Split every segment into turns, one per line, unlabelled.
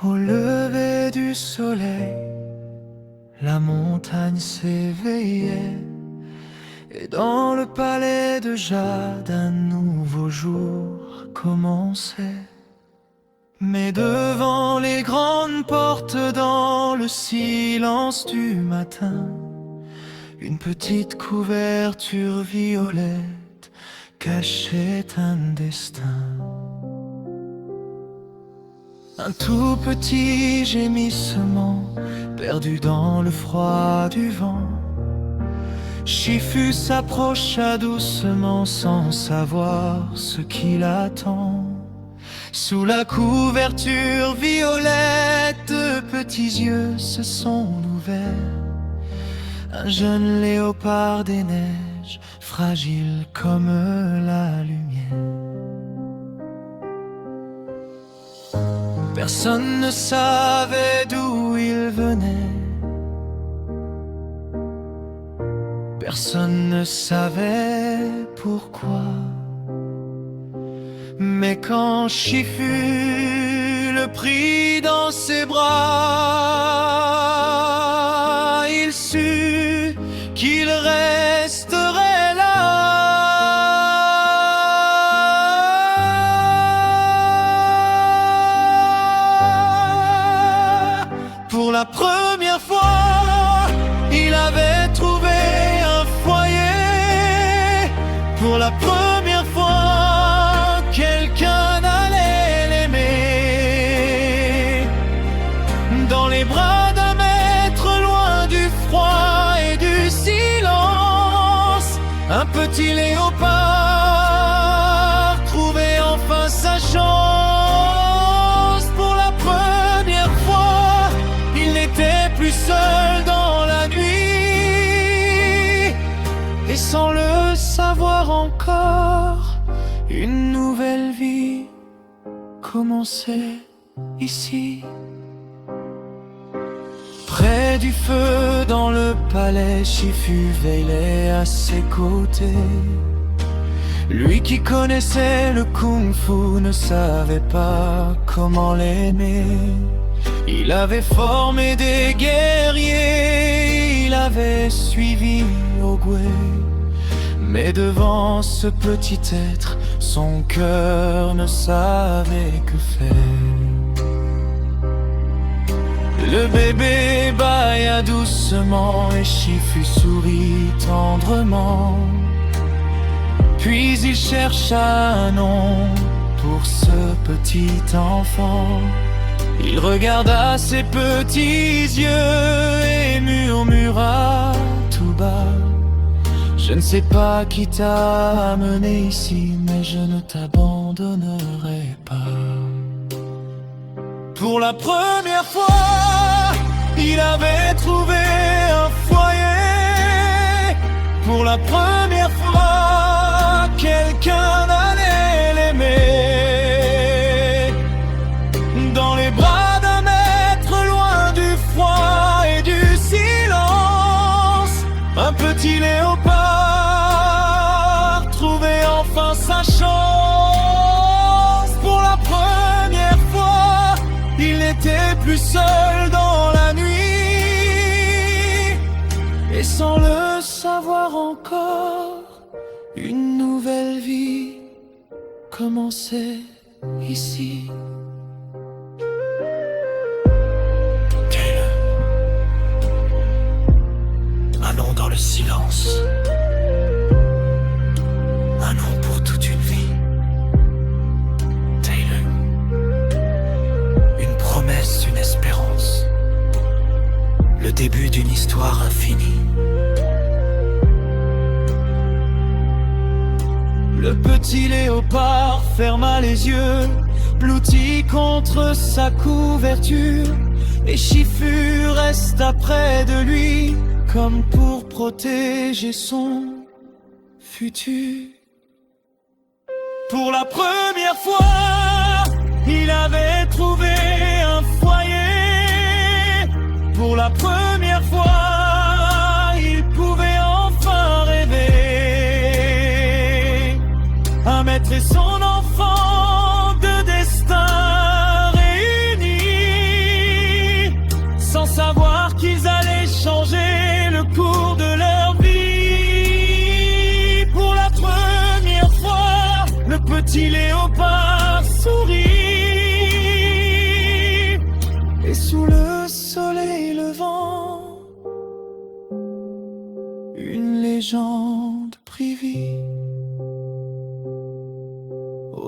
Au lever du soleil, la montagne s'éveillait, et dans le palais de Jade, un nouveau jour commençait. Mais devant les grandes portes, dans le silence du matin, une petite couverture violette cachait un destin. Un tout petit gémissement perdu dans le froid du vent. Chifu s'approcha doucement sans savoir ce qui l'attend. Sous la couverture violette, de petits yeux se sont ouverts. Un jeune léopard des neiges, fragile comme la lumière. Personne ne savait d'où il venait. Personne ne savait pourquoi. Mais quand Chifu le prit dans ses bras, il sut qu'il resterait là. Pour la première fois, il avait trouvé un foyer. Pour la première fois, quelqu'un allait l'aimer. Dans les bras d'un maître, loin du froid et du silence, un petit léopard trouvait enfin sa chance. Pour la première fois, il n'était plus seul dans la nuit. Et sans le savoir encore, une nouvelle vie commençait ici. Près du feu dans le palais, Chifu veillait à ses côtés. Lui qui connaissait le kung-fu ne savait pas comment l'aimer. Il avait formé des guerriers, il avait suivi Ogwe. Mais devant ce petit être, son cœur ne savait que faire. Le bébé bâilla doucement et Chifu sourit tendrement. Puis il chercha un nom pour ce petit enfant. Il regarda ses petits yeux et murmura tout bas: je ne sais pas qui t'a amené ici, mais je ne t'abandonnerai pas. Pour la première fois, il avait trouvé un foyer. Pour la première fois, quelqu'un allait l'aimer. Dans les bras d'un maître, loin du froid et du silence, un petit léopard trouvait enfin sa chance. Pour la première fois, il n'était plus seul dans la nuit. Et sans le savoir encore, une nouvelle vie commençait ici. Un nom dans le silence, un nom pour toute une vie. Taylor, une promesse, une espérance, le début d'une histoire infinie. Le petit léopard ferma les yeux, blotti contre sa couverture, et Chifu resta près de lui, comme pour protéger son futur. Pour la première fois, il avait trouvé un foyer. Pour la première fois, il pouvait enfin rêver. Un maître et son enfant, deux destins réunis.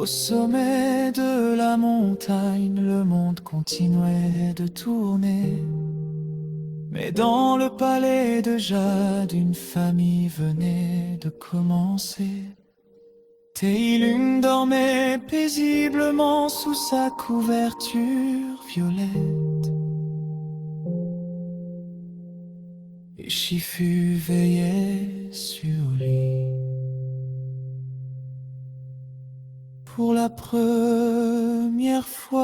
Au sommet de la montagne, le monde continuait de tourner. Mais dans le palais de Jade, une famille venait de commencer. Teilung dormait paisiblement sous sa couverture violette. Et Shifu veillait sur lui. Pour la première fois,